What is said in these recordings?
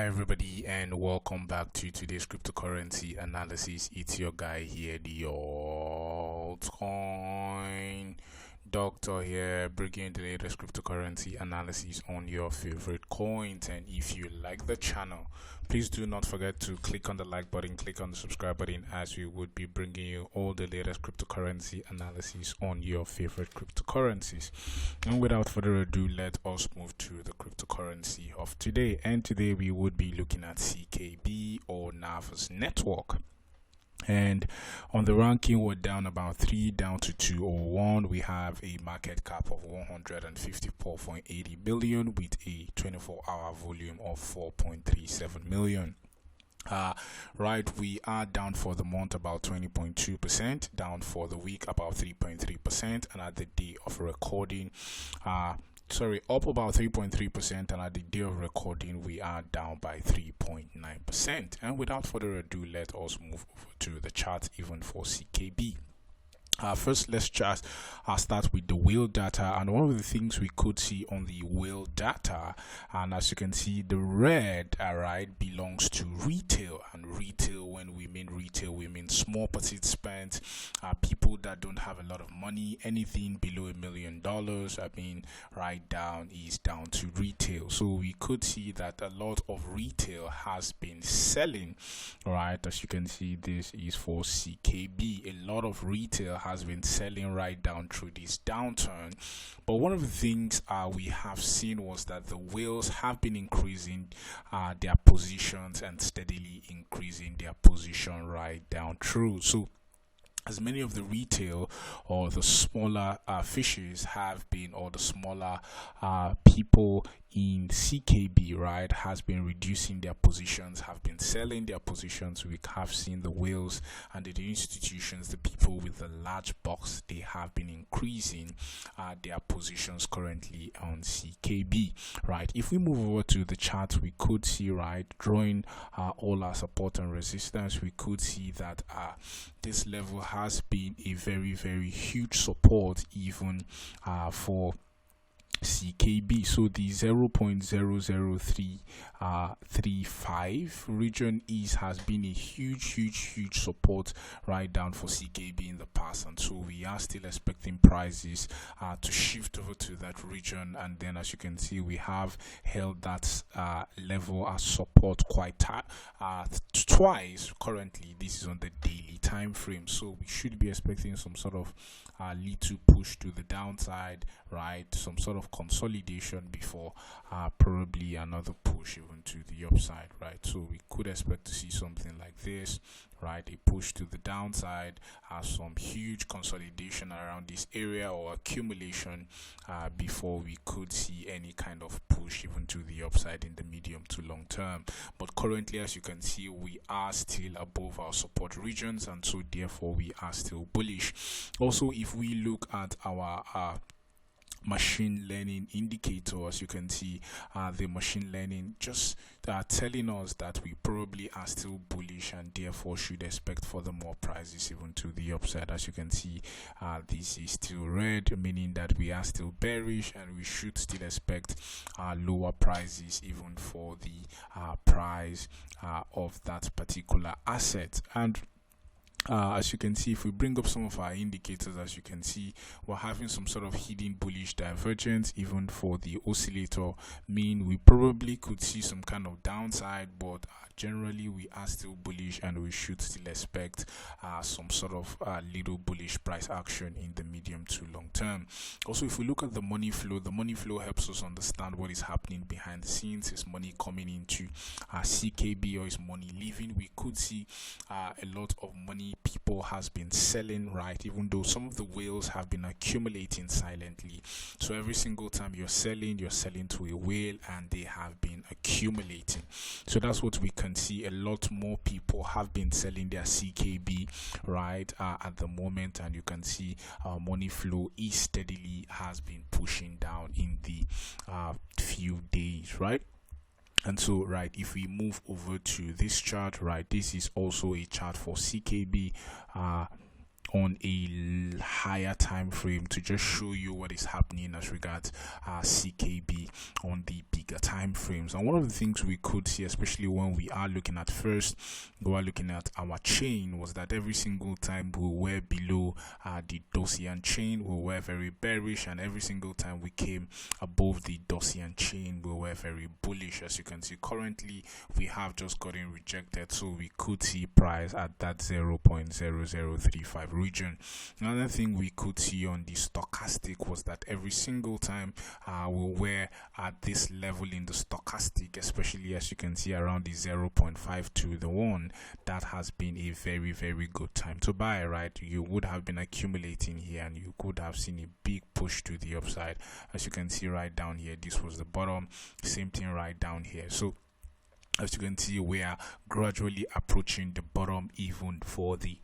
everybody, and welcome back to today's cryptocurrency analysis. It's your guy here, the altcoin doctor here, bringing the latest cryptocurrency analysis on your favorite coins. And if you like the channel, please do not forget to click on the like button, click on the subscribe button, as we would be bringing you all the latest cryptocurrency analysis on your favorite cryptocurrencies. And without further ado, let us move to the cryptocurrency of today. And today we would be looking at CKB, or Nervos network. And on the ranking, we're down about 3, down to 201. We have a market cap of 154.80 billion with a 24-hour volume of 4.37 million. Right, we are down for the month about 20.2%, down for the week about 3.3%, and at the day of recording, up about 3.3%, and at the day of recording we are down by 3.9%. And without further ado, let us move over to the chart even for CKB. First, let's just start with the whale data. And one of the things we could see on the whale data, and as you can see, the red belongs to retail. And retail, when we mean retail, we mean small participants, people that don't have a lot of money. Anything below $1 million, right down is down to retail. So we could see that a lot of retail has been selling. Right, as you can see, this is for CKB. A lot of retail has been selling right down through this downturn. But one of the things we have seen was that the whales have been increasing their positions and steadily increasing their position right down through. So as many of the retail or the smaller fishes have been, or the smaller people in CKB, right, has been reducing their positions, have been selling their positions. We have seen the whales and the institutions, the people with the large box, they have been increasing their positions currently on CKB, right. If we move over to the chart, we could see, right, drawing all our support and resistance, we could see that this level has been a very, very huge support even for CKB. So the 0.00335 region has been a huge support right down for CKB in the past, and so we are still expecting prices to shift over to that region. And then, as you can see, we have held that level as support quite twice. Currently, this is on the daily time frame, so we should be expecting some sort of little push to the downside, right, some sort of consolidation before probably another push even to the upside, right. So we could expect to see something like this, right, a push to the downside, some huge consolidation around this area or accumulation before we could see any kind of push even to the upside in the medium to long term. But currently, as you can see, we are still above our support regions, and so therefore we are still bullish. Also, if we look at our machine learning indicator, as you can see, the machine learning just telling us that we probably are still bullish and therefore should expect furthermore prices even to the upside. As you can see, this is still red, meaning that we are still bearish, and we should still expect lower prices even for the price of that particular asset. And as you can see, if we bring up some of our indicators, as you can see, we're having some sort of hidden bullish divergence even for the oscillator, mean we probably could see some kind of downside, but generally we are still bullish, and we should still expect some sort of little bullish price action in the medium to long term. Also, if we look at the money flow helps us understand what is happening behind the scenes. Is money coming into CKB, or is money leaving? We could see a lot of money people has been selling, right, even though some of the whales have been accumulating silently. So every single time you're selling to a whale, and they have been accumulating. So that's what we can see. A lot more people have been selling their CKB, right, at the moment, and you can see money flow is steadily has been pushing down in the few days, right. And so, right, if we move over to this chart, right, this is also a chart for CKB, on a higher time frame to just show you what is happening as regards CKB on the bigger time frames. And one of the things we could see, especially when we are looking at our chain, was that every single time we were below the Dawson chain, we were very bearish, and every single time we came above the Dawson chain, we were very bullish. As you can see, currently we have just gotten rejected, so we could see price at that 0.0035 region. Another thing we could see on the stochastic was that every single time we were at this level in the stochastic, especially as you can see around the 0.52, the one that has been a very, very good time to buy, right? You would have been accumulating here and you could have seen a big push to the upside. As you can see right down here, this was the bottom, same thing right down here. So as you can see, we are gradually approaching the bottom even for the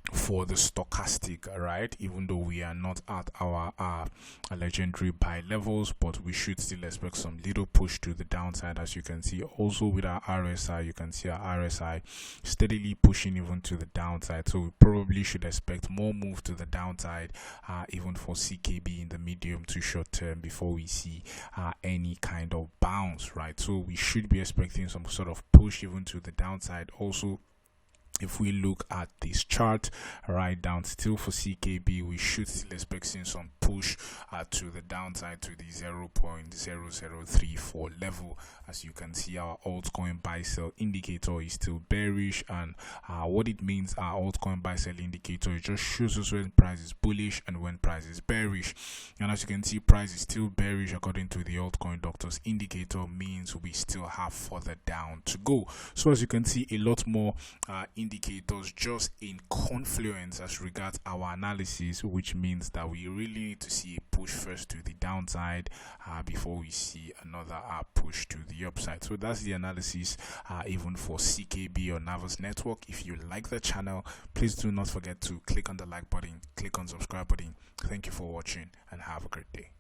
stochastic, right? Even though we are not at our legendary buy levels, but we should still expect some little push to the downside. As you can see also with our RSI, you can see our RSI steadily pushing even to the downside, so we probably should expect more move to the downside even for CKB in the medium to short term before we see any kind of bounce, right? So we should be expecting some sort of push even to the downside. Also, if we look at this chart right down, still for CKB, we should still expect seeing some push to the downside to the 0.0034 level. As you can see, our altcoin buy sell indicator is still bearish, and what it means, our altcoin buy sell indicator, it just shows us when price is bullish and when price is bearish. And as you can see, price is still bearish according to the altcoin doctors indicator, means we still have further down to go. So as you can see, a lot more indicators just in confluence as regards our analysis, which means that we really need to see a push first to the downside before we see another push to the upside. So that's the analysis even for CKB or Nervos network. If you like the channel, please do not forget to click on the like button, click on subscribe button. Thank you for watching and have a great day.